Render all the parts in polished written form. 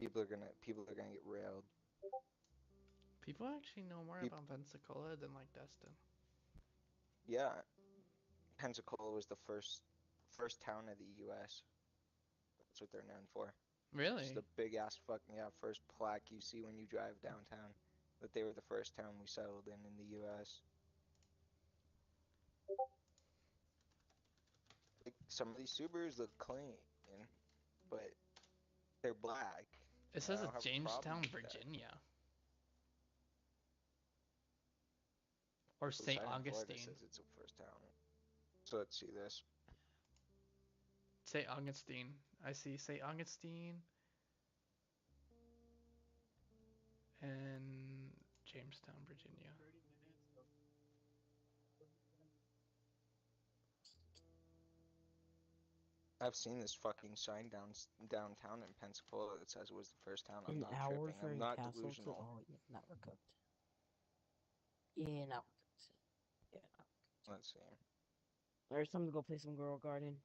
People are gonna get railed. People actually know more Peop about Pensacola than like Destin. yeah, Pensacola was the first town of the U.S. That's what they're known for. Just a Really? big ass fucking first plaque you see when you drive downtown. That they were the first town we settled in the U.S. Like some of these Subarus look clean, but they're black, It and I says don't it's have a problem Jamestown, with that. Virginia, or The St. side in Florida Augustine. says it's the first town. So let's see this. St. Augustine. I see St. Augustine and Jamestown, Virginia. I've seen this fucking sign downtown in Pensacola that says it was the first town. I'm An not hour tripping. I'm from not Castle to delusional. yeah, not we're cooked. Yeah, not we're cooked. Yeah, not. Let's see. There's time to go play some Girl Garden.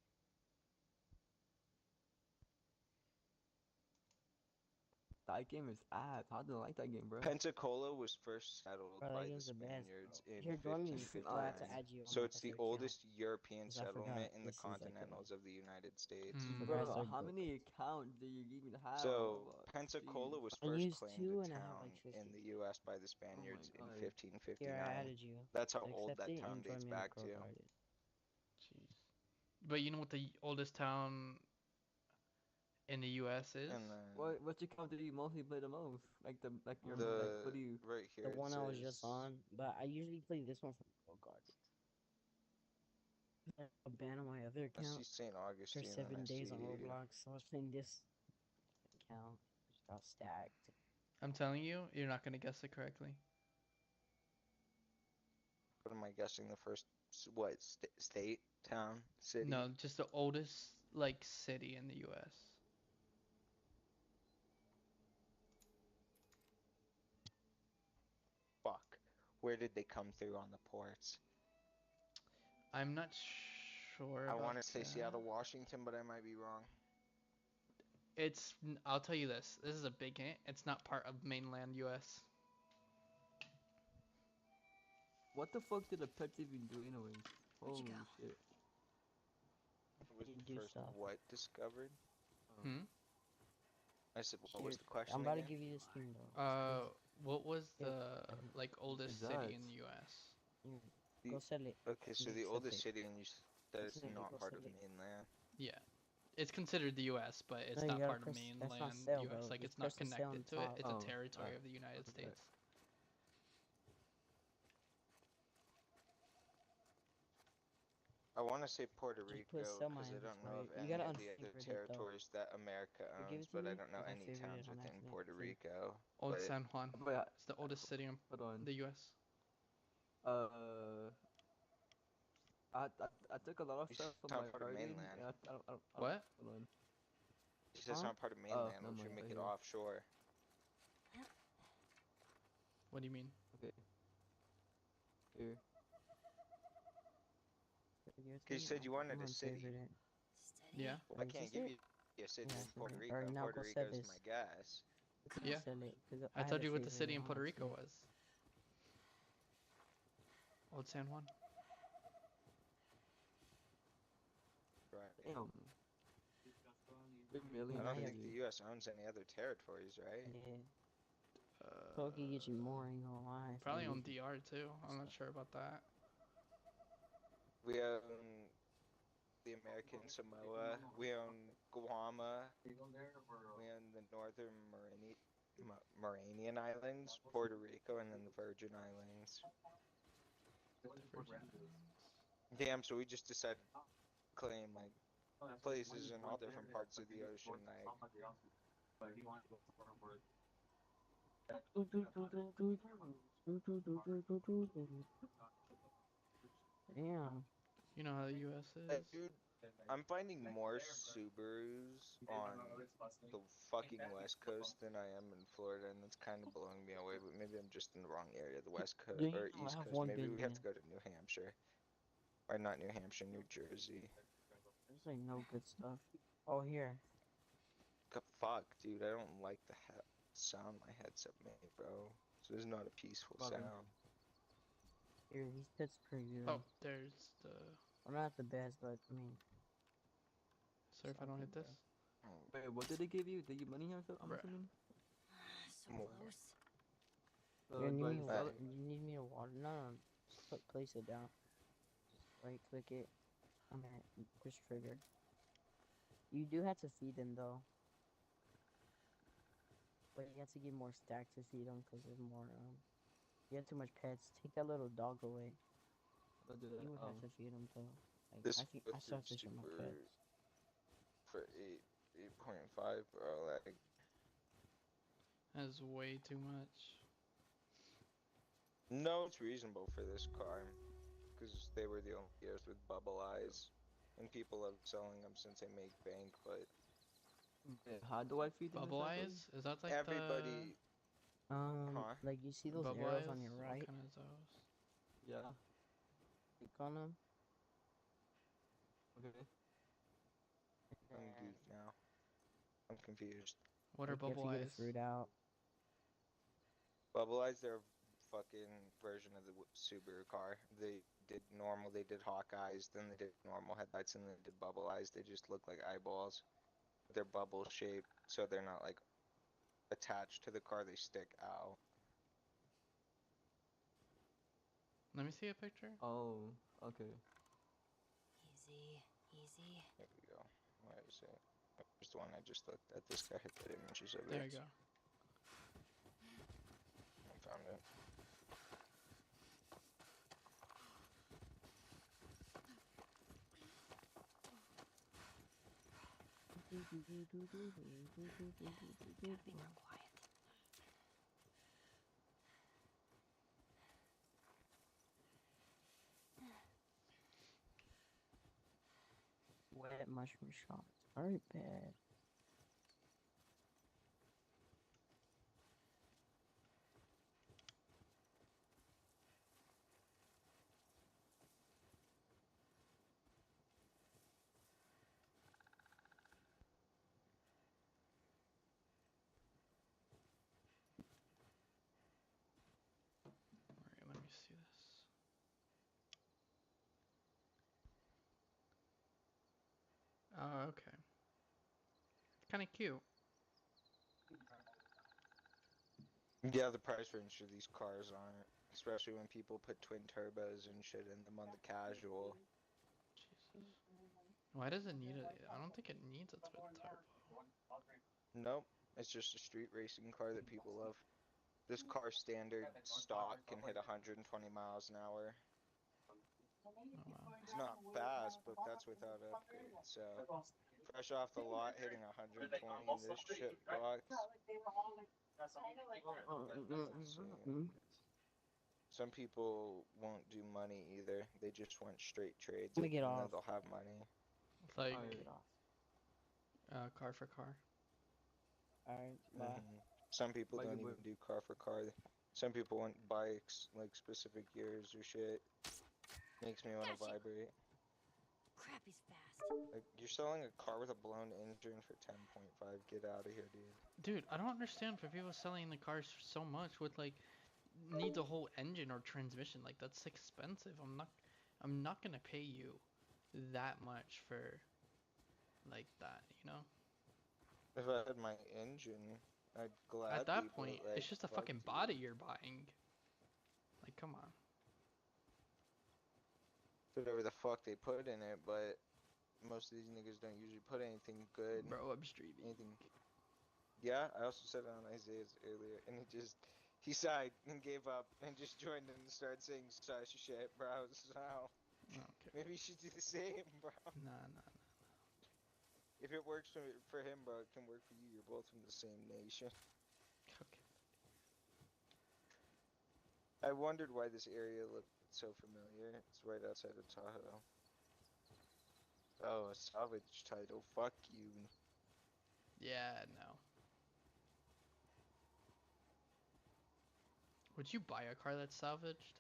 That game is ass. How do I like that game, bro? Pensacola was first settled Bro, that by the game's the best, Spaniards bro. in Here, join me. So I have to 1559. add you on So my it's the other account. oldest European 'Cause I forgot settlement in the this is like a. continentals of the United States. I Hmm. forgot I Bro, started how book. many accounts do you even have on So Roblox? Pensacola Jeez. was I first used claimed a 2 and I have like town in 50. the U.S. by the Oh my Spaniards in god. Here, I 1559. added you. That's how old Accept that it town and dates join me on back Girl to. Garden. Jeez. But you know what the oldest town in the U.S. is? And then What account do you mostly play the most? Like your like what do the you right The here it one I was just says on, but I usually play this one from Girl Garden. A ban on my other I see account St. for Augustine and I 7 days on see Roblox. So I was playing this account. It got stacked. I'm telling you, you're not gonna guess it correctly. what am I guessing the first state, town, city? No, just the oldest like city in the U.S. Fuck. Where did they come through on the ports? I'm not sure I about want to say that. Seattle, Washington, but I might be wrong. I'll tell you this. This is a big hint. It's not part of mainland U.S. what the fuck did the pets even do anyways? Where'd you Holy go? shit. It was You the do first stuff. what discovered? Hmm. I said, what Here, was the I'm question about to again? give you this thing though. What was Here, the like What is oldest city that? in the U.S.? here, The, go sell it. okay, so And the accept oldest it. city, and you said it's Accept it, not go part sell of it. mainland. Yeah, it's considered the U.S., but No, it's you not gotta part of press. That's not mainland sell, U.S. bro. Like Just it's not press the sell on connected the to it. top. It's a Oh, territory alright. of the United Okay. States. I want to say Puerto Just put Rico sell my because I don't know of inventory. You any gotta of the other unfavorite it though. territories that America Or give owns, it to but I me, don't know cause I any favored it towns on within accident. Puerto See? Rico. Old But San Juan. But It's the oldest city in hold on. the U.S. Uh, I took a lot of it's stuff from not my part of garden, mainland. and I don't What? hold on. He says it's Huh? not part of Oh, mainland, never which would mind. make Right it here. offshore. What do you mean? Okay. Here. Give it to Because you me. said you I'm wanted a city. unfavored it. Yeah. Steady. Well, I Is can't this give it? you a city Yeah, in I Puerto figured. Rico. Or now Puerto go Rico sell is this. my guess. Go Yeah. sell it, cause I I had told to you what the favorite city it in on Puerto Rico accident. was. Old San Juan. Right. Damn. $3 I million Now don't you have. think the crazy. U.S. owns any other territories, right? Yeah. Pokey get you Uh, more. Ain't gonna lie. If you Probably on use DR too. I'm not stuff. sure about that. We own the American Samoa. We own Guam. We own the Northern Moranian Islands, Puerto Rico, and then the Virgin Islands. The Virgin Islands. Damn, so we just decided to claim like places in all different parts of the ocean, like Damn. You know how the U.S. hey, is. dude, I'm finding more Subarus on the fucking West Coast than I am in Florida, and that's kind of blowing me away. But maybe I'm just in the wrong area, the West Coast Do you or know I East have Coast. one Maybe we have business? to go to New Hampshire, or not New Hampshire, New Jersey, There's like no good stuff. Oh, here. Fuck, dude, I don't like the sound my headset made, bro. So it's not a peaceful Fucking- sound. Here, these pets pretty good. Oh, there's the. I'm not the best, but I mean, Sorry if I don't hit this. Wait, what did they give you? They give money or something? I'm Bruh. assuming. So More. close. you need do I me just to sell water? it? You need me to water? No, no, just place it down. Just right click it. I'm at push trigger. You do have to feed them though. But you have to get more stacks to feed them because there's more. You have too much pets. Take that little dog away. I'll do that. You would Oh. have to feed them though. Like, This I with start your fishing my super pets. for 8.5, bro. Like, That's way too much. no, it's reasonable for this car, because they were the only gears with bubble eyes, and people love selling them since they make bank. But Yeah, how do I feed them Bubble exactly? eyes? Is that like everybody, huh? Like you see the those bubble arrows eyes? on your right? What kind is those? Yeah. Click on them. Okay. I'm and geeked now. I'm confused. What are like, you have bubble to get eyes? a fruit out. Bubble eyes, they're a fucking version of the Subaru car. They did normal, they did hawk eyes, then they did normal headlights, and then they did bubble eyes. They just look like eyeballs. They're bubble shaped, so they're not like attached to the car, they stick out. Let me see a picture. Oh, okay. Easy, easy. There we go. Where is it? There's the one I just looked at. This guy hit the images of There it. you go. I found it. Gotta be more quiet. Wet mushroom shots aren't bad. Alright, let me see this. Oh, okay. Kind of cute. Yeah, the price range for these cars aren't. Especially when people put twin turbos and shit in them on the casual. Jesus. Why does it need it? I don't think it needs a twin turbo. Nope, it's just a street racing car that people love. This car standard stock can hit 120 miles an hour. Oh, wow. It's not fast, but that's without upgrades. So, fresh off the lot, hitting 120 in this shit box. Some people won't do money either. They just want straight trades, Let me and get then off. they'll have money. It's like Alright. Get off. car for car. Alright, bye. Some people Like don't a even whip. do car for car. Some people want bikes, like specific years or shit. Makes me want to Gotcha. vibrate. Crap, he's fast. Like, you're selling a car with a blown engine for 10.5. Get out of here, dude. Dude, I don't understand for people selling the cars for so much with like needs a whole engine or transmission. Like that's expensive. I'm not gonna pay you that much for like that, you know? If I had my engine, I'd gladly. At that but, point, like, it's just a fuck fucking you. body you're buying. Like, come on. Whatever the fuck they put in it, but most of these niggas don't usually put anything good. Bro, I'm streaming. Anything. Yeah, I also said it on Isaiah's earlier, and he sighed and gave up and just joined in and started saying such shit, bro. So Okay. maybe you should do the same, bro. Nah. If it works for him, bro, it can work for you. You're both from the same nation. Okay. I wondered why this area looked so familiar. It's right outside of Tahoe. Oh, a salvage title. Fuck you. Yeah, no. Would you buy a car that's salvaged?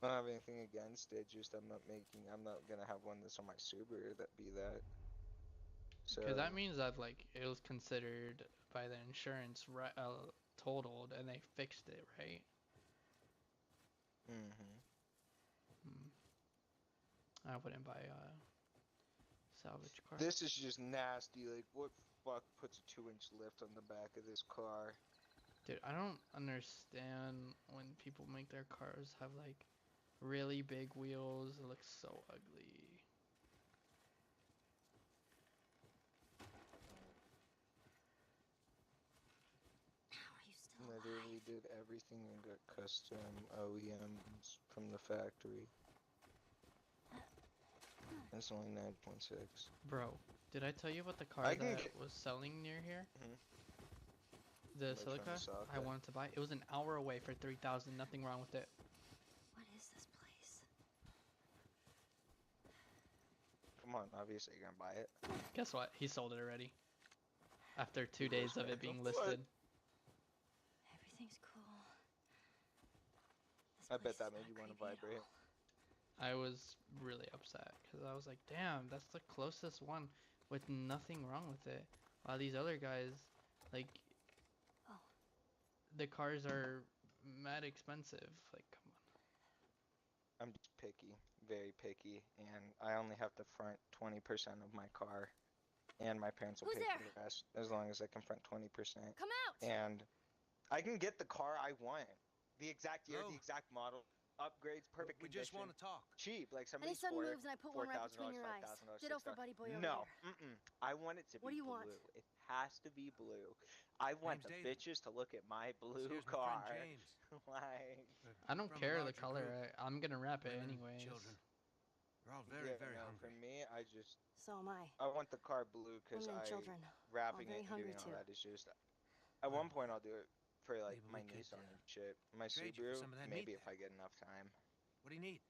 I don't have anything against it. Just I'm not gonna have one that's on my Subaru that be that. So Because that means that like it was considered by the insurance totaled, and they fixed it, right? hmm I wouldn't buy a salvage car. This is just nasty. Like, what fuck puts a 2-inch lift on the back of this car? Dude, I don't understand when people make their cars have like really big wheels. It looks so ugly. How are you still Literally alive? did everything and got custom OEMs from the factory. It's only 9.6. Bro, did I tell you about the car I can that g- was selling near here? Mhm. The Which one, Silica the I Silica? wanted to buy. It was an hour away for 3,000. Nothing wrong with it. What is this place? Come on, obviously you're gonna buy it. Guess what? He sold it already. After 2 days of it being What? listed. Everything's cool. This I place bet that is made not you want to creepy at vibrate. all. I was really upset because I was like, damn, that's the closest one with nothing wrong with it. While these other guys, like, Oh. the cars are mad expensive. Like, come on. I'm just picky, very picky, and I only have to front 20% of my car, and my parents will Who's pay for there? the rest as long as I can front 20%. Come out! And I can get the car I want, the exact year, Hello? the exact model, upgrades, perfect We condition, just want to talk. cheap, like Any somebody's sudden for moves and I put one right $4,000, between your eyes. $5,000, Ditto for $6,000. Buddy Boy over No, there. I want it to What be do you want? blue. It has to be blue. I want Name's the David. bitches to look at my blue Here's my car. friend James. Like, I don't From a care the larger color. group. I'm gonna wrap it Women, anyways. children. We're all very, yeah, very no, hungry. for me, So am I. I want the car blue because Women and children. wrapping very it and hungry doing all too. that is just. At one point, I'll do it for like Maybe my we could, Nissan and shit. My trade you for Subaru, some of that maybe meat if there. I get enough time. What do you need?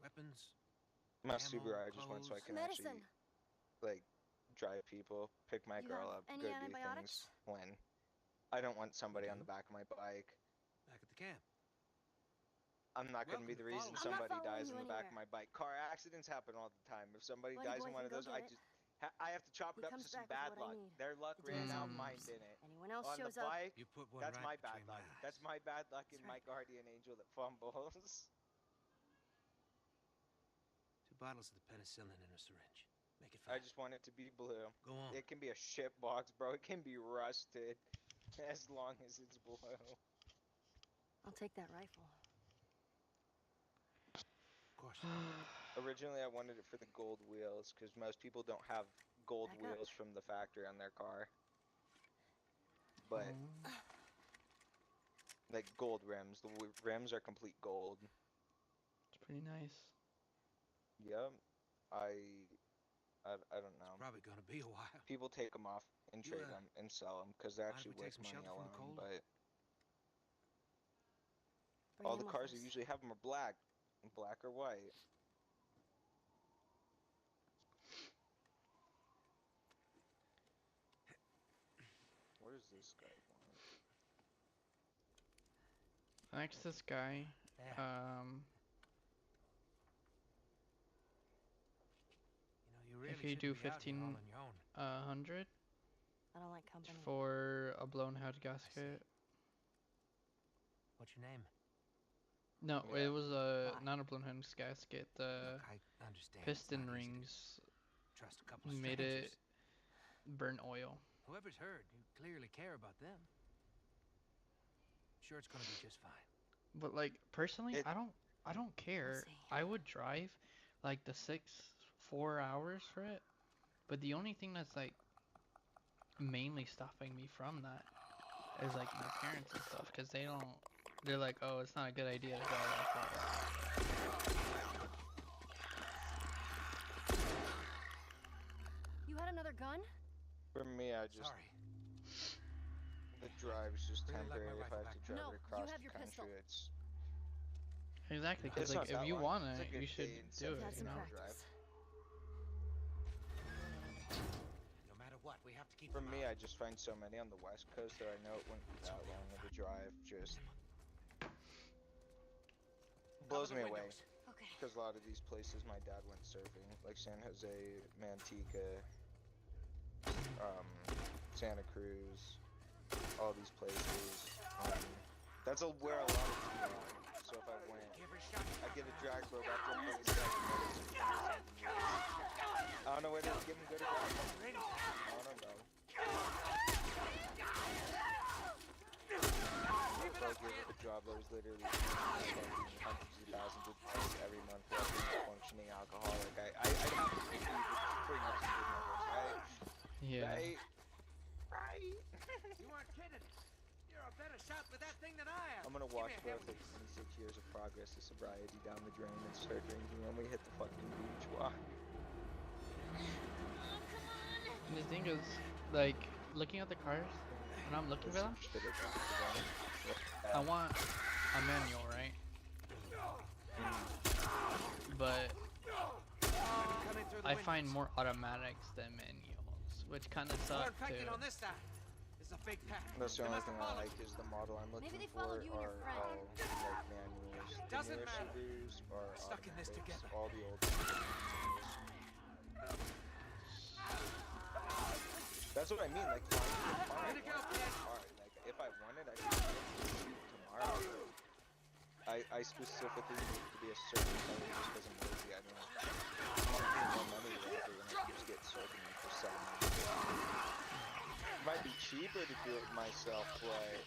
Weapons? My Ammo, Subaru, I just want so I clothes. can Medicine. actually like drive people, pick my You girl have up, any go do antibiotics? things when I don't want somebody on do. the back of my bike. Back at the camp. I'm not going to be Welcome the to reason follow. I'm not somebody following dies you on the back of anywhere. my bike. Car accidents happen all the time. If somebody Buddy dies boy in one can of go those, get I it. just I have to chalk He it up to comes some back with bad what I luck. need. Their luck The ran deal's out, ours. mine didn't. Anyone else On the shows up, bike, You put one that's right my bad between my luck. eyes. That's my bad luck That's and my right. guardian angel that fumbles. 2 bottles of the penicillin in a syringe. Make it I fast. just want it to be blue. Go on. It can be a shit box, bro. It can be rusted as long as it's blue. I'll take that rifle. Of course. Originally, I wanted it for the gold wheels because most people don't have gold Back up. wheels from the factory on their car. But Oh, like gold rims, the rims are complete gold. it's pretty nice. Yep. I don't know. Probably gonna be a while. People take them off and You, trade them and sell them because they're mind if actually we take worth some money shelter from the alone. cold? But Bring all him the with cars us. that usually have them are black or white. What does this guy want? Next, this guy. There. You really If you do shouldn't be out here all 15 on your own. 100 I don't like company. for a blown head gasket. What's your name? No, Yeah. it was Why? not a blown head gasket. The Look, I understand. it's piston not easy to rings trust a couple of made strangers. it burn oil. Whoever's hurt, you clearly care about them. Sure, it's gonna be just fine. But like personally, It- I don't care. see. I would drive like the 4 hours for it. But the only thing that's like mainly stopping me from that is like my parents and stuff, because they're like, oh, it's not a good idea to go that far. You had another gun? For me, I just Sorry. the drive's just Really like my temporary. If I rifle have to back drive No, it you across have the your country, pistol. it's Exactly, because It's like not if that you long. want It's it, like a you should day and do seven it. Had You some know. practice. No matter what, we have to keep for them me. out. I just find so many on the West Coast that I know it wouldn't be that long of a drive. Just blows Cover me the away. windows. Okay. because a lot of these places my dad went surfing, like San Jose, Manteca, Santa Cruz, all these places. That's where a lot of people are. So if I went, I get a drag bro back there for the second minutes. I don't know whether to give him good or bad. I don't know. If I give a job that was literally hundreds of thousands of dollars every month while being a functioning alcoholic, I'd have to believe it pretty much in good numbers, right? Yeah. Right? Right? You aren't kidding. You're a better shot with that thing than I am. I'm gonna Give watch me a bro hand with take this. 26 years of progress of sobriety down the drain and start drinking when we hit the fucking beach. Why? And the thing is, like, looking at the cars, when I'm looking for them, I want a manual, right? But Coming through the I find windows. more automatics than manuals, which kind of More suck infected too. on this side. It's a big pack. That's the They only must thing have I followed like is the model I'm looking Maybe they for followed you and your are friend. all like manuals. The Doesn't newer matter. Subarus are We're stuck in this automatics. together. All the old ones are manuals. That's what I mean. Like, Way to go, kid. like if I wanted, I could get it tomorrow. I specifically need to be a certain color just because I'm lazy. I don't want to pay more money after when I can just get sold to me for $7. Might be cheaper to do it myself, but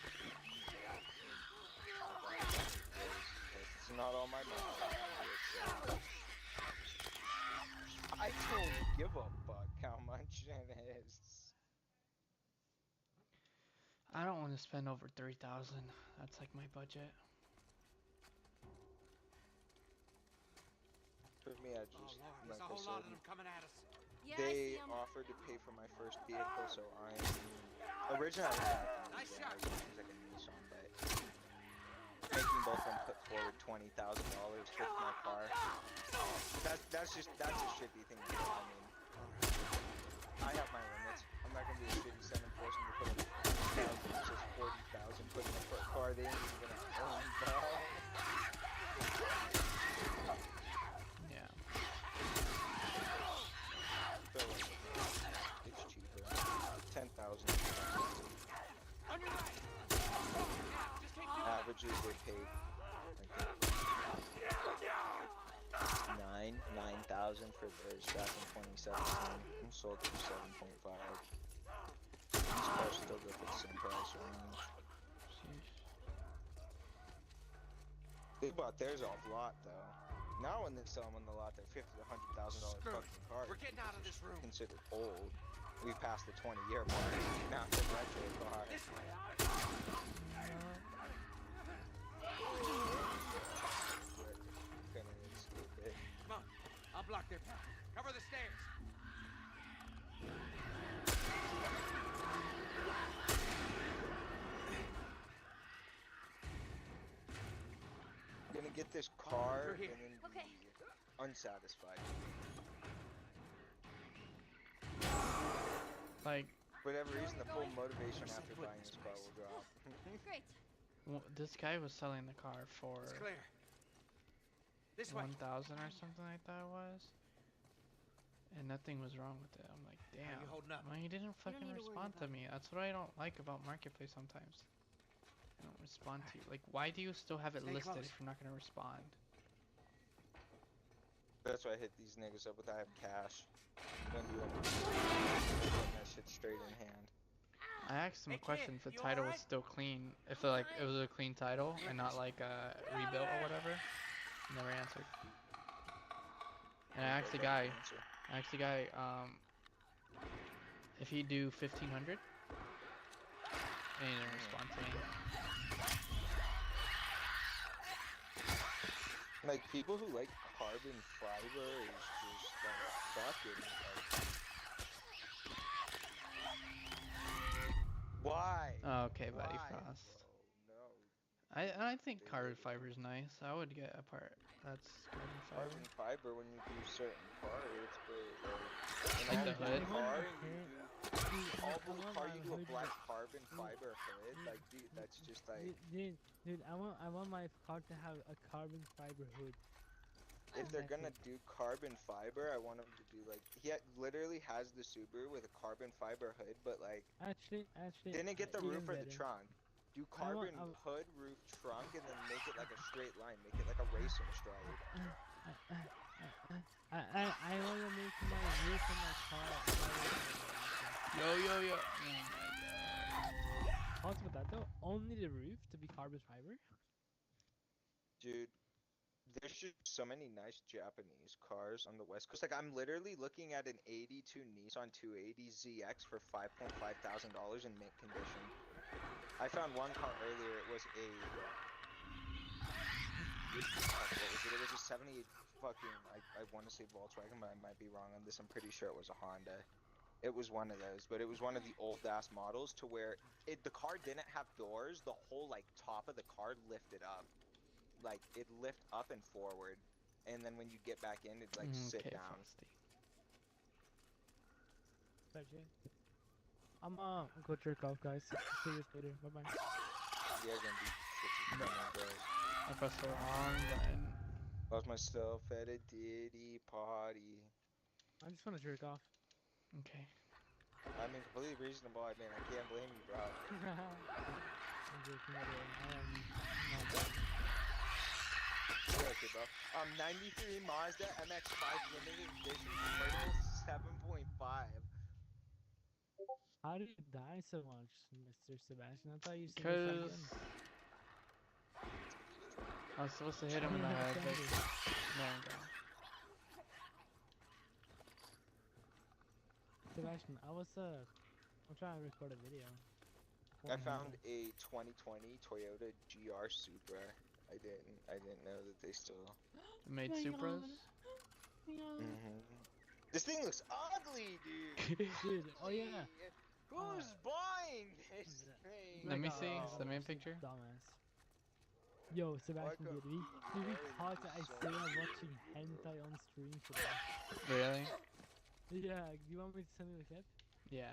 it's not all my money. I don't give a fuck how much it is. I don't want to spend over 3,000. That's like my budget. For me, I Oh, just, Lord, like there's a I whole lot said, of them coming at us. Yeah, I they see 'em. offered to pay for my first vehicle, so originally I was gonna Nice use shot. it. I was like a Nissan, but making both of them put forward $20,000 towards my car. That's a shitty thing to do. I mean, I have my limits. I'm not gonna be a shitty son and force them to put in 50,000 versus 40,000 put in a car they ain't even gonna own, bro. Yeah. So it's cheaper. 10,000. On your right. Yeah, just keep doing it. Averages they paid like 9,000 for theirs back in 2017 and sold it for 7.5. These cars still go for the same price range. Sheesh. They bought theirs off lot though. Now when they sell them on the lot, they're $50,000 Screw it. fucking cars. We're getting out of this room. Considered old. We passed the 20-year mark. Now it's a retro car. This way. Kinda stupid. Come on. I'll block their path. Cover the stairs. Gonna get this car Through here. and then Okay. be unsatisfied. Like, For whatever reason, the full motivation after buying this car will drop. Great. this guy was selling the car for It's clear. This way. 1,000 or something like that it was. And nothing was wrong with it. I'm like, How damn. you holding up? Well, he didn't don't fucking need to worry respond to about me. That's what I don't like about Marketplace sometimes. They don't respond to you. Like, why do you still have it Stay listed close. if you're not gonna respond? That's why I hit these niggas up with I have cash. I'm gonna do that shit straight in hand. I asked him Hey, a question kid, if the you title was alright? still clean. If it, like it was a clean title and not like rebuilt or whatever. Never answered. And I asked the guy. If he'd do 1,500. And he didn't respond to me. Like, people who like carbon fiber is just like fucking like. Why? Oh, okay, buddy Why, Frost. bro? No. I think carbon fiber is nice. I would get a part that's carbon fiber. Carbon fiber when you do certain parts, but Like the in all hood? car, you do all the car you do a hood black carbon fiber hood. Like, dude, that's just like Dude, I want my car to have a carbon fiber hood. if they're gonna Exactly. do carbon fiber, I want them to do like literally has the Subaru with a carbon fiber hood, but like Actually, didn't get the roof even or the better. trunk. Do I want. carbon hood, roof, trunk, and then make it like a straight line. Make it like a racing stripe. I want to make my roof on my car. Yo, yo, yo. Oh my god. Thoughts about that though? Only the roof to be carbon fiber? Dude, there's just so many nice Japanese cars on the West Coast. Like I'm literally looking at an 82 Nissan 280 ZX for $5,500 in mint condition. I found one car earlier. It was a what was it? It was a 78 fucking. I want to say Volkswagen, but I might be wrong on this. I'm pretty sure it was a Honda. It was one of those, but it was one of the old ass models to where the car didn't have doors. The whole like top of the car lifted up, like it lift up and forward, and then when you get back in, it like sit Okay, down. Frosty. Gotcha. I'm go jerk off, guys. See you later. Bye bye. Yeah, gonna be such a bros. I pressed the wrong button. Lost myself at a Diddy party. I just want to jerk off. Okay. I mean, completely reasonable. I mean, I can't blame you, bro. I'm joking, by the way. Not bad. Yeah, okay, bro. 93 Mazda MX-5 limited edition convertible 7.5. How did you die so much, Mr. Sebastian? I thought you said Cause I was supposed to hit him in the head, but there we go. Sebastian, I'm trying to record a video. I found a 2020 Toyota GR Supra. I didn't know that they still. They made Yeah, you Supras. This thing looks ugly, dude. Dude, oh yeah. Who's buying this thing? Let me Like, see. oh, Send me a you picture. Dumbass. Yo, Sebastian, Like a dude, we very thought that I decent say I'm watching hentai on stream today. Really? Yeah, do you want me to send you the clip? Yeah.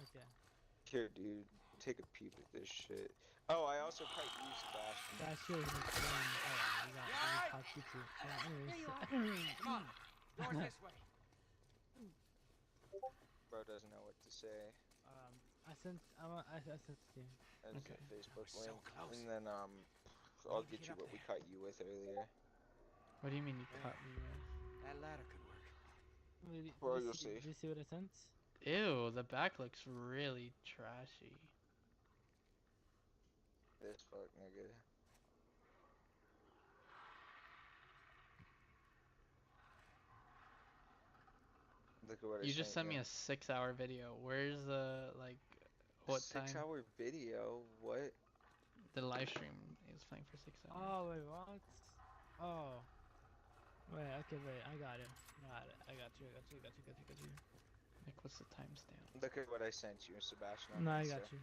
Okay. Here, dude. Take a peep at this shit. Oh, I also cut you, Sebastian. That shit is fun. Oh, we got caught you too. Anyways. Come on. Doors this way. Bro doesn't know what to say. I sent it to you. As Okay. a Facebook So link, close. and then I'll Need to get get you up what we there. cut you with earlier. What do you mean you cut me with? That ladder could work. Wait, Bro, did you you'll see, see. did you see what I sent? Ew, the back looks really trashy. This fuck nigga. Look at what I You just sent me you. a 6-hour video. Where's the like what time? 6-hour video? What? The live stream is playing for 6 hours. Oh wait, what? Oh. Wait, okay, wait, I got it. I got you. Like, what's the timestamp? Look at what I sent you, Sebastian. on No, I Insta. got you.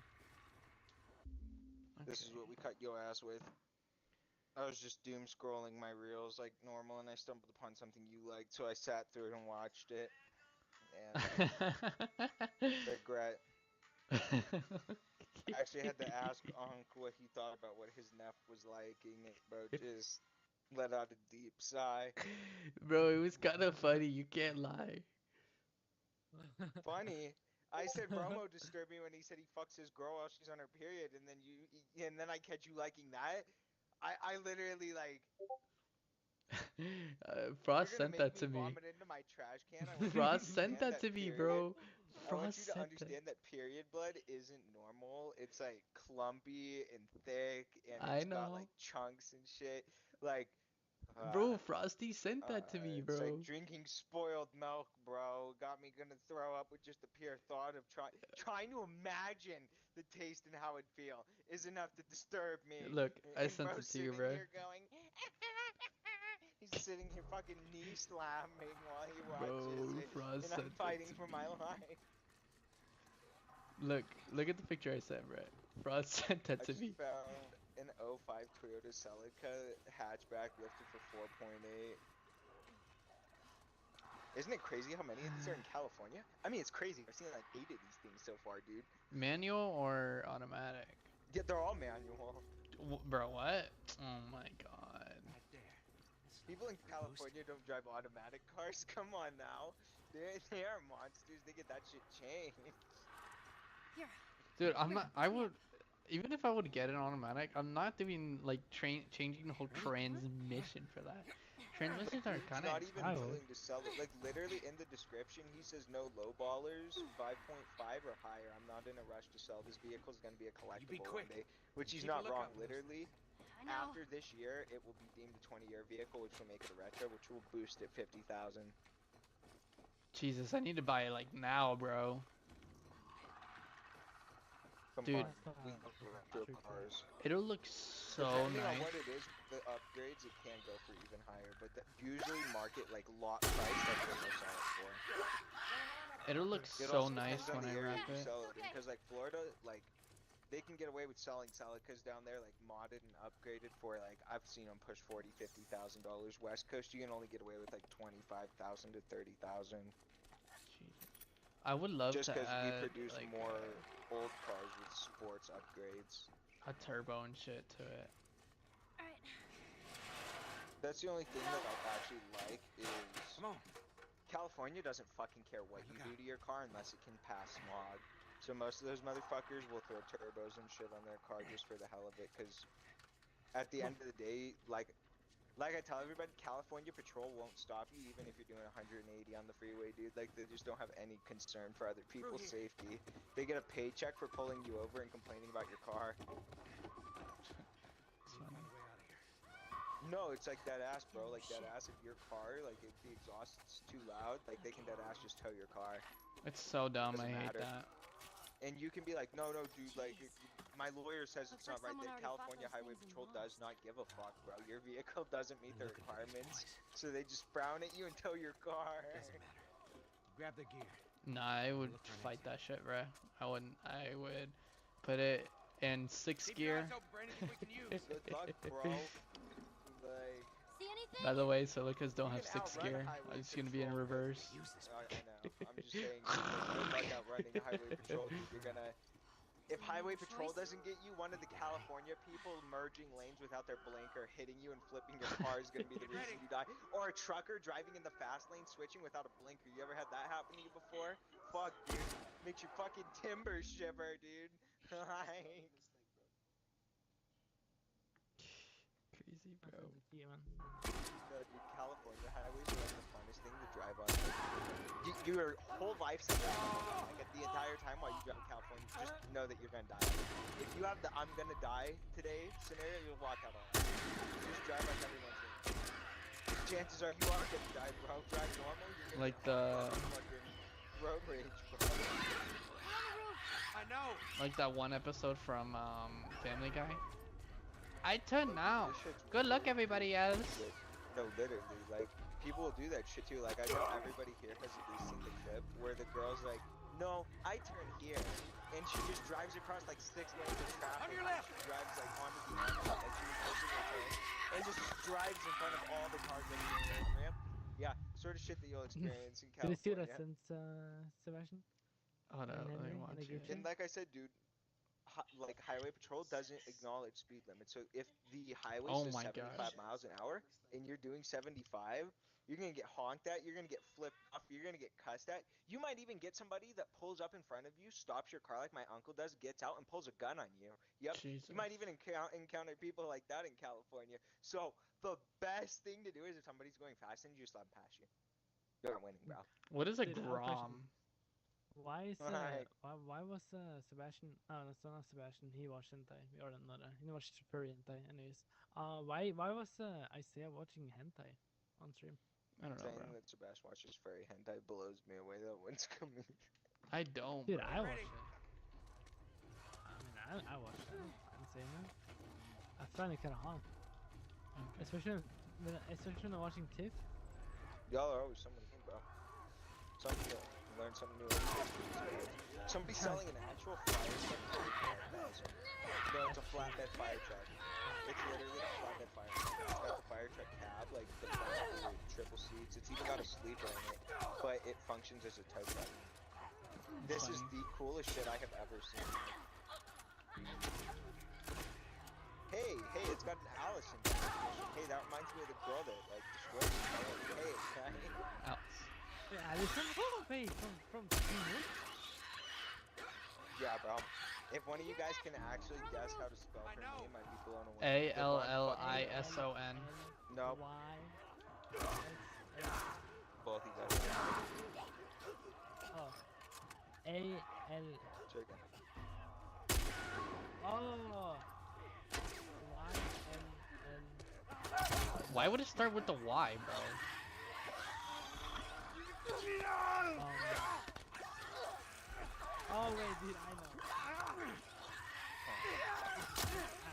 This is Okay. what we cut your ass with. I was just doom scrolling my reels like normal, and I stumbled upon something you liked, so I sat through it and watched it. And regret. I actually had to ask Unc what he thought about what his nephew was liking. And bro just let out a deep sigh. Bro, it was kind of funny. You can't lie. Funny. I said Bromo disturbed me when he said he fucks his girl while she's on her period, and then I catch you liking that. I literally like. Frost You're gonna sent make that me to me. vomit into my trash can. I want you to Frost sent understand that to me, period- bro. I want Frost you to sent that. understand that period blood isn't normal. It's like clumpy and thick, and I it's got know. like chunks and shit. Like, Bro, Frosty sent that to me, it's bro. like drinking spoiled milk, bro. Got me gonna throw up with just the pure thought of trying to imagine the taste and how it feel is enough to disturb me. Look, I And sent bro's it to you, sitting bro. here going. He's sitting here fucking knee slamming while he watches Bro, it, Frost and sent I'm it fighting to for me. my life. Look at the picture I sent, bro. Frost sent that I to just me. found an 05 Toyota Celica hatchback lifted for 4.8. Isn't it crazy how many of these are in California? I mean, it's crazy. I've seen like 8 of these things so far, dude. Manual or automatic? Yeah, they're all manual. Bro, what? Oh my god. Right there. This People in California don't drive automatic cars. Come on now. They are monsters. They get that shit changed. Here. Dude, I'm Here, not. I come here. would, even if I would get an automatic, I'm not doing like changing the whole transmission for that. Transmissions are He's kind of not even I would. willing to sell it. Like literally in the description, he says no low ballers, 5.5 or higher. I'm not in a rush to sell. This vehicle is gonna be a collectible one quick. day, which he's Keep a not wrong. lookout, Lucy. Literally, I know. after this year, it will be deemed a 20-year vehicle, which will make it a retro, which will boost it 50,000. Jesus. I need to buy it like now, bro. Come Dude. on, we love retro cars. It'll look so Depending on nice. what it is, the upgrades it can go for even higher, but usually market like lot price that's what they'll sell it for. It'll look It so also nice depends on when I the area wrap you it. sell it in, because like Florida, like they can get away with selling Celicas down there, like modded and upgraded for like I've seen them push $40,000-$50,000. West Coast, you can only get away with like 25,000 to 30,000, Jesus. I would love just to because we add produce like more old cars with sports upgrades. a turbo and shit to it. Alright. That's the only thing that I actually like is Come on. California doesn't fucking care what you do to your car unless it can pass smog. So most of those motherfuckers will throw turbos and shit on their car just for the hell of it, because at the end of the day, like I tell everybody, California Patrol won't stop you even if you're doing 180 on the freeway, dude. Like they just don't have any concern for other people's here. safety. They get a paycheck for pulling you over and complaining about your car. It's funny. Way out of here. No, it's like dead ass, bro. Like dead ass. If your car, like if the exhaust is too loud, like they can dead ass just tow your car. It's so dumb. Doesn't I hate matter. that. And you can be like, no, dude, like, Jeez. my lawyer says it's Looks not like right. someone That already fought California those Highway things in Patrol Lost. does not give a fuck, bro. Your vehicle doesn't meet their Look at those requirements, boys. so they just frown at you and tow your car. Doesn't matter. Grab the gear. Nah, I would Look for an fight exit. that shit, bro. I wouldn't. I would put it in sixth Keep your gear. eyes open for anything we can use. Good luck, bro. Like, See anything? By the way, Silicas don't You have can sixth outrun a gear. highway It's gonna be in patrol, but- reverse. Use this. I know. I'm just saying, good luck outrunning a highway patrol, dude. You're gonna. If highway patrol doesn't get you, one of the California people merging lanes without their blinker, hitting you and flipping your car is gonna be the Get reason ready. you die. Or a trucker driving in the fast lane switching without a blinker. You ever had that happen to you before? Fuck, dude. Makes your fucking timbers shiver, dude. Like, Crazy, That bro. sounds cute, man. no, dude, California highways are like the funnest thing to drive on. Your whole life's like at the entire time while you drive in California, just know that you're gonna die. If you have the "I'm gonna die today" scenario, you'll walk out on it. Just drive like everyone's doing. Chances are you are gonna die, bro. Drive normal, you're gonna Like get the- fucking road rage, bro. We're on the roof. I know. Like that one episode from Family Guy. I turn now. This shit's Good luck, weird. everybody else. No, literally, like, people will do that shit too. Like, I know everybody here has at least seen the clip where the girl's like, no, I turn here. And she just drives across like 6 lanes of traffic. On your left. She drives like onto the end, like she was pushing her turn, and just drives in front of all the cars that are in the ramp. Yeah, sort of shit that you'll experience in Did you see that California. since Sebastian? Hold up, And let me then watch in the it. group And like I said, dude, like Highway Patrol doesn't acknowledge speed limits. So if the highway Oh says my 75 gosh. miles an hour and you're doing 75, you're gonna get honked at. You're gonna get flipped off. You're gonna get cussed at. You might even get somebody that pulls up in front of you, stops your car like my uncle does, gets out and pulls a gun on you. Yep. Jesus. You might even encounter people like that in California. So the best thing to do is if somebody's going fast and you just let them pass you. You're not winning, bro. What is a Dude, I have a question. Grom? Why is Like- why was Sebastian? Oh, that's not Sebastian. He watched hentai or another. He watched furry hentai, anyways. Why was Isaiah watching hentai on stream? I don't know, Saying bro. that Sebastian watches furry hentai blows me away. That one's coming. I don't, Dude, bro. I Ready. watched it. I mean, I watched it. I didn't say no. I find it kind of hot, Okay. especially when I'm watching Tiff. Y'all are always something new, bro. Something new. Learn something new every day. Somebody's selling an actual fire truck for $8,000. No, it's a flatbed fire truck. It's literally a flatbed fire truck. It's got the fire truck cab, like the front triple seats. It's even got a sleeper in it, but it functions as a tow truck. This is Funny. the coolest shit I have ever seen. hey, it's got an Allison transmission. Hey, that reminds me of the girl that like destroyed me. Hey, right? Else. Wait, Allison? Oh, wait, from Teen Wolf? Yeah, bro. If one of you guys can actually guess how to spell I her know. name, I'd be blown away. The blonde fucking girl. ALLISON. Nope. Y-S-S. Both of you guys. Oh. A-L. Chicken. Oh. Y-N-N. Why would it start with the Y, bro? Oh wait, dude, I know.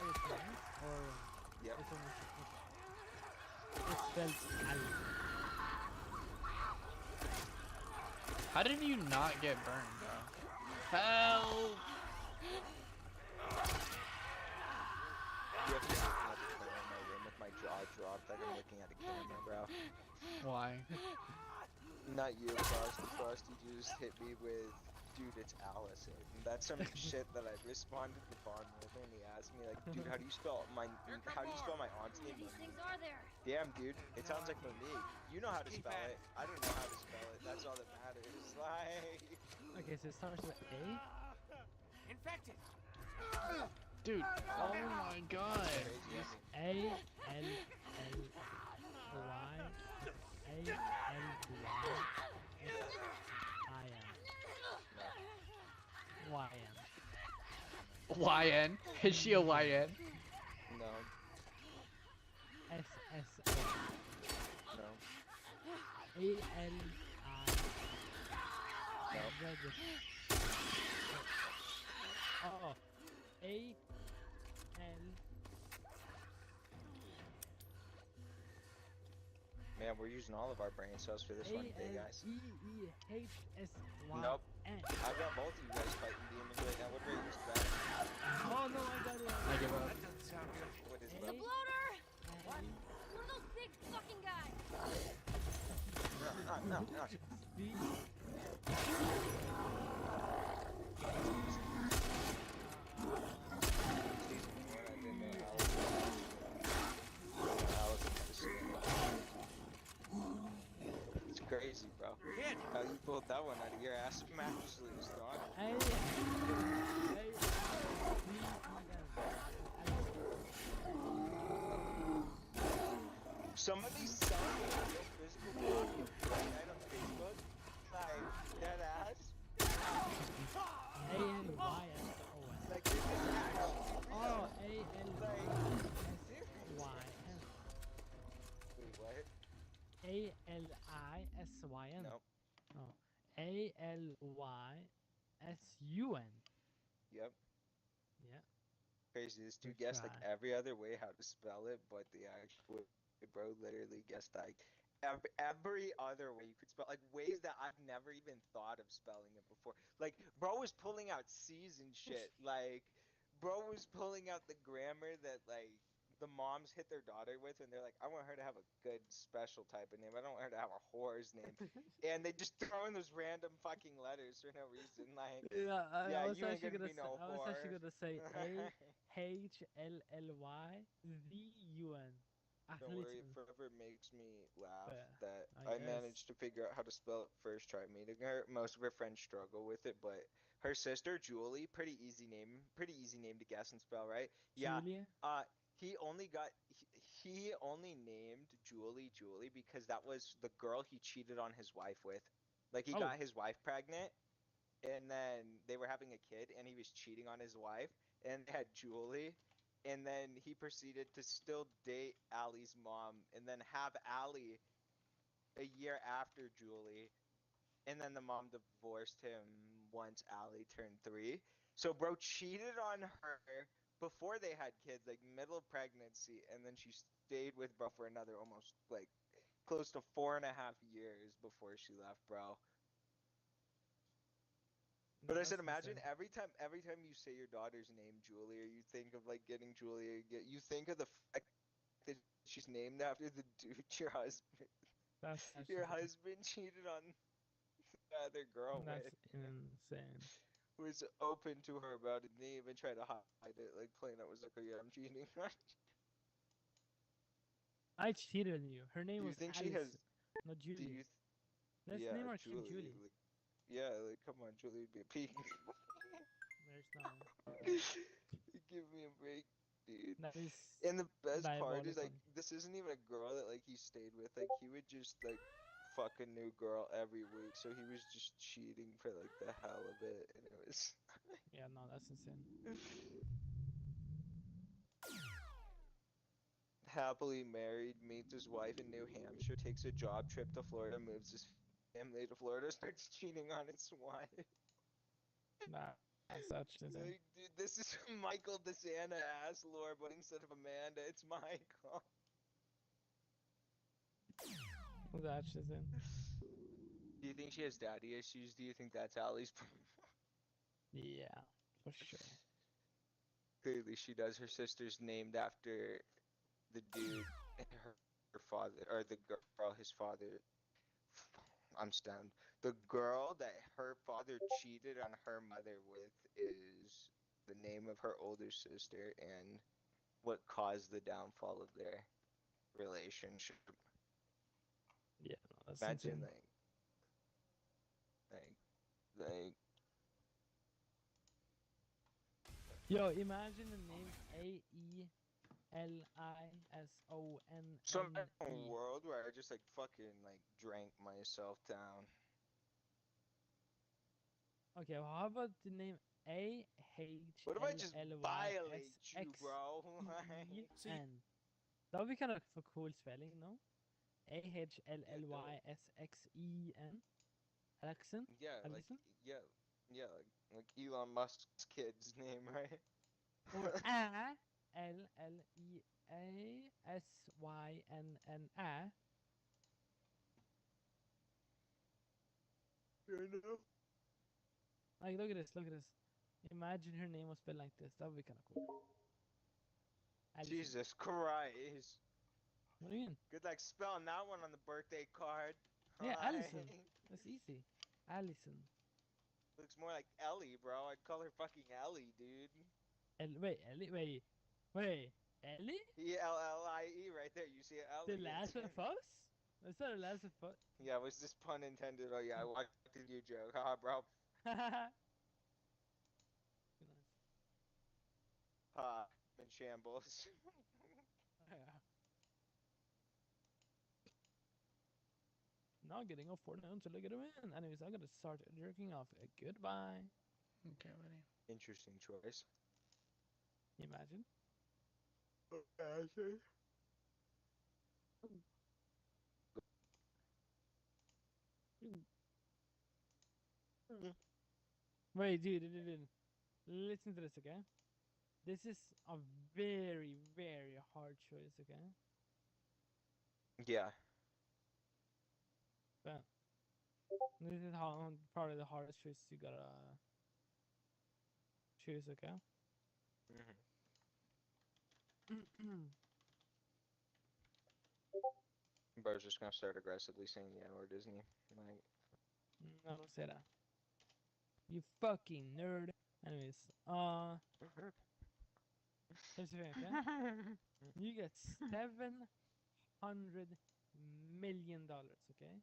Allison, or Yep. this one is it's spelled Ali. How did you not get burned, bro? Help! You have to be looking at the camera in my room with my jaw dropped like I'm looking at a camera, bro. Why? Not you, Frosty. Frosty just hit me with, dude, it's Allison. That's some shit that I responded to Vaughn with when he asked me, like, dude, how do you spell my aunt's How name? many of these things are there? Damn, dude, it sounds like Monique. You know how to spell it. I don't know how to spell it. That's all that matters. Like, Okay, so it starts with A. Infected. Dude, oh my god. crazy. A L L Y A L Y S I N Y N YN? Is she a YN? No, S S O no, A L I no. Oh, A L. Man, we're using all of our brain cells for this one today, guys. A-L-E-E-H-S-Y-N. Nope. I've got both of you guys fighting demons right now. What rate is that? Oh no, I got it. I give up. That doesn't sound good. What is The that? bloater! What? One of those big fucking guys! No. It's crazy, bro. Kid, How you pulled that one out of your ass? Absolutely astonishing. Somebody selling a real physical copy of Fortnite on Facebook? Like, dead ass? Like, this is actually real. Wait, what? A-L-I-S-Y-N. Nope. Oh. A-L-Y-S-U-N. Yep. Yeah. Crazy. This dude Good guessed like try. every other way how to spell it, but the actual bro literally guessed like every other way you could spell, like ways that I've never even thought of spelling it before. Like, bro was pulling out C's and shit. Like, bro was pulling out the grammar that like the moms hit their daughter with, and they're like, I want her to have a good special type of name. I don't want her to have a whore's name. And they just throw in those random fucking letters for no reason. Like, Yeah, yeah, I was you ain't actually gonna be gonna say, no I was actually whore. gonna say A-H-L-L-Y-V-U-N. Don't worry, it Athleton. forever makes me laugh Yeah, that I I guess. managed to figure out how to spell it first try meeting her. Most of her friends struggle with it, but her sister Julie, pretty easy name to guess and spell, right? Yeah. Julia? He only got he only named Julie because that was the girl he cheated on his wife with. Like, he Oh. got his wife pregnant, and then they were having a kid, and he was cheating on his wife, and they had Julie, and then he proceeded to still date Allie's mom, and then have Allie a year after Julie, and then the mom divorced him once Allie turned 3. So bro cheated on her before they had kids, like middle of pregnancy, and then she stayed with bro for another almost like close to 4.5 years before she left, bro. But I That's said, imagine insane. every time you say your daughter's name, Julie, or you think of like getting Julie, you think of the fact that she's named after the dude your husband That's your actually husband cheated on the other girl that's with. insane. was open to her about it. They even tried to hide it, like plain it was like, oh yeah, I'm cheating. I cheated on you. Her name Do you was think Alice, she has? not Do you? Julie. Let's Yeah, name our kid Julie. Julie. Like, yeah, like come on, Julie would be a peak. There's no. Give me a break, dude. That is And the best part is diabolical. like this isn't even a girl that like he stayed with. Like he would just like fuck a new girl every week. So he was just cheating for like the hell of it, and it was Yeah, no, that's insane. happily married, meets his wife in New Hampshire, takes a job trip to Florida, moves his family to Florida, starts cheating on his wife. That's actually insane. Like, dude, this is Michael DeSanta ass lore, but instead of Amanda, it's Michael. That's actually insane. Do you think she has daddy issues? Do you think that's Allie's problem? Yeah, for sure. Clearly, she does. Her sister's named after the dude, her father, or the girl his father. I'm stunned. The girl that her father cheated on her mother with is the name of her older sister and what caused the downfall of their relationship. Yeah, no, that's Imagine insane. like Yo, imagine the name Aelison. some world where I just like fucking like drank myself down. Okay, well, how about the name What if I just violate you, AHLLYSXEN? bro? That would be kind of a cool spelling, no? AHLLYSXEN. Alexon? Yeah, like Allison? yeah, like Elon Musk's kid's name, right? Or ALLEASYNNA. Like, look at this, look at this. Imagine her name was spelled like this. That would be kind of cool. Allison. Jesus Christ. What do you mean? Good luck spelling that one on the birthday card. Yeah, Allison. Alright. That's easy. Allison. Looks more like Ellie, bro. I'd call her fucking Ellie, dude. Wait, Ellie? Wait. Ellie? Ellie right there. You see The Ellie? Last of Us? Is that The Last of Us? Yeah, was this pun intended? Oh yeah, I watched you joke. Haha, bro. Ha, I'm in shambles. Not getting off for now until I get a win. Anyways, I'm gonna start jerking off. Goodbye. Okay, buddy. Interesting choice. Imagine. Wait, dude. Listen to this, okay? This is a very, very hard choice, okay? Yeah. But this is how probably the hardest choice you gotta choose, okay? Bro's just gonna start aggressively saying the N-word, isn't he? Like, No, don't say that. You fucking nerd. Anyways, here's the thing, okay? You get $700 million, okay?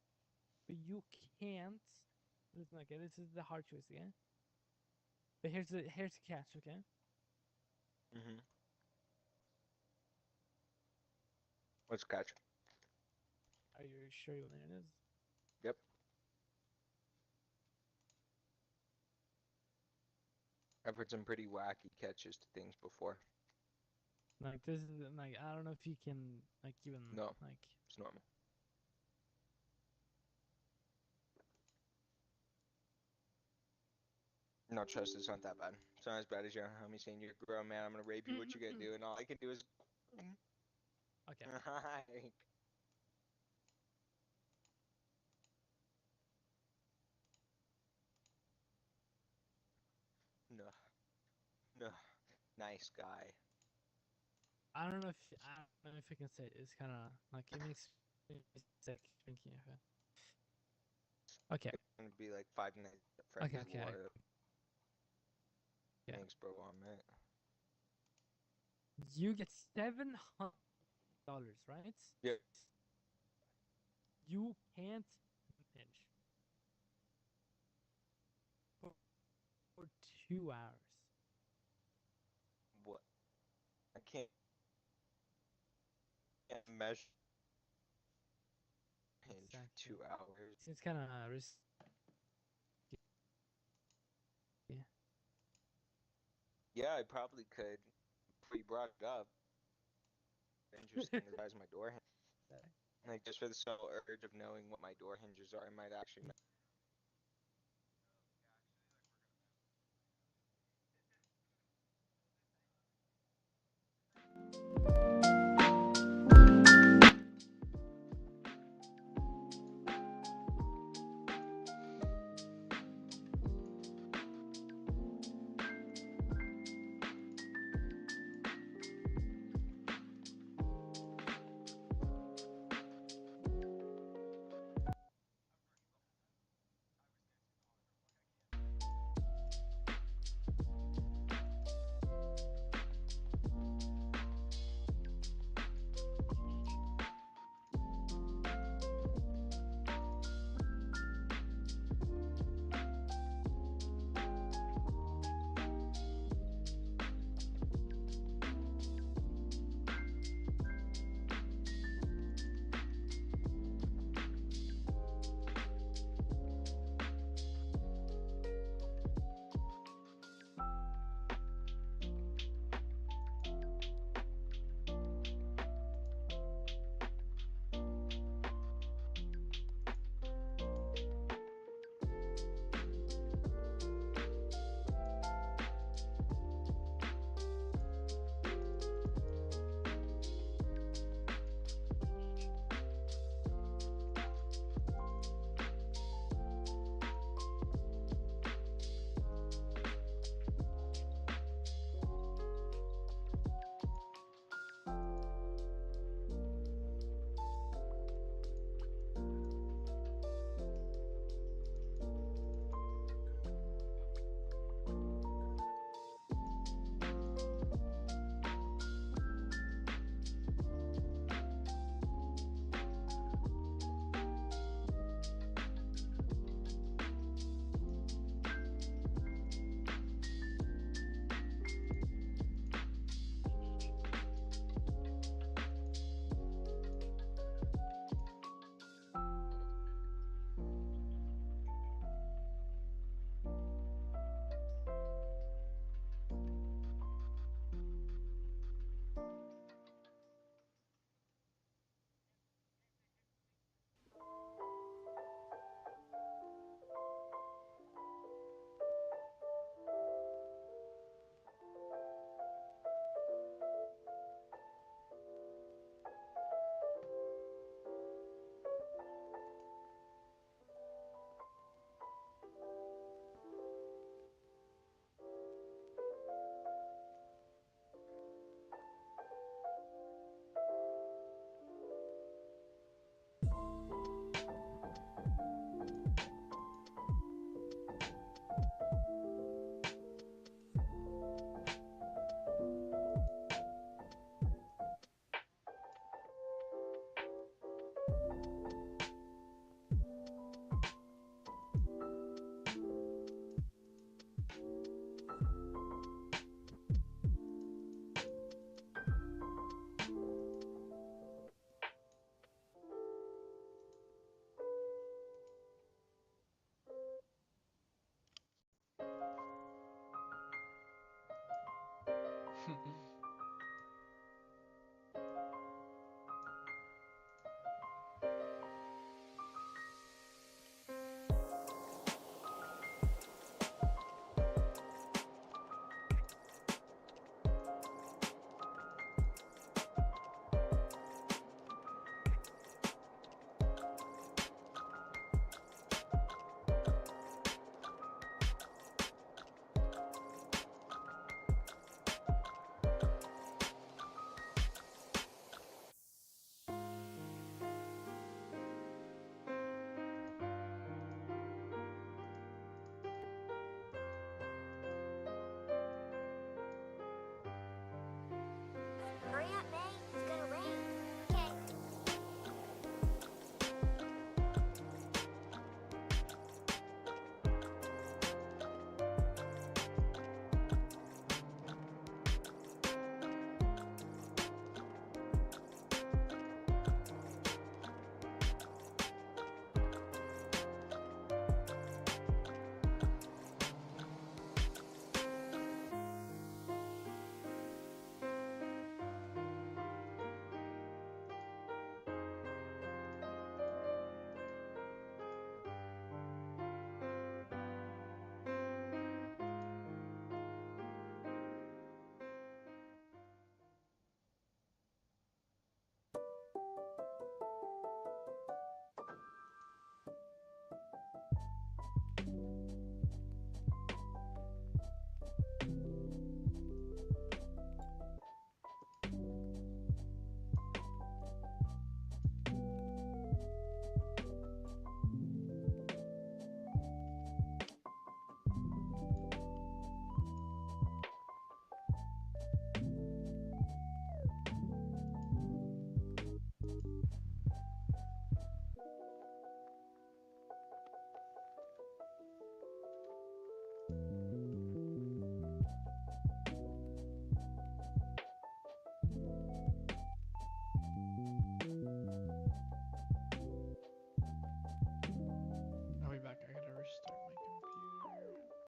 But you can't. Listen, okay, this is the hard choice, okay? But here's the catch, okay? What's the catch? Are you sure you want to hear this? Yep. I've heard some pretty wacky catches to things before. Like this is like I don't know if you can like even No. like It's normal. No, trust, it's not that bad. It's not as bad as your homie saying you're a grown man, I'm gonna rape you, what you gonna do? And all I can do is okay. like, no, nice guy. I don't know if I can say it. It's kind of like it makes me sick drinking it. Okay. It's gonna be like 5 Nights at Freddy's Okay. water. Yeah. Thanks, bro. On it. You get $700, right? Yeah. You can't manage for 2 hours. What? I can't measure hinge for Exactly. 2 hours. It's kind of risky. Yeah, I probably could. Before you brought it up, interesting the size of my door hinge. Like just for the sole urge of knowing what my door hinges are, I might actually.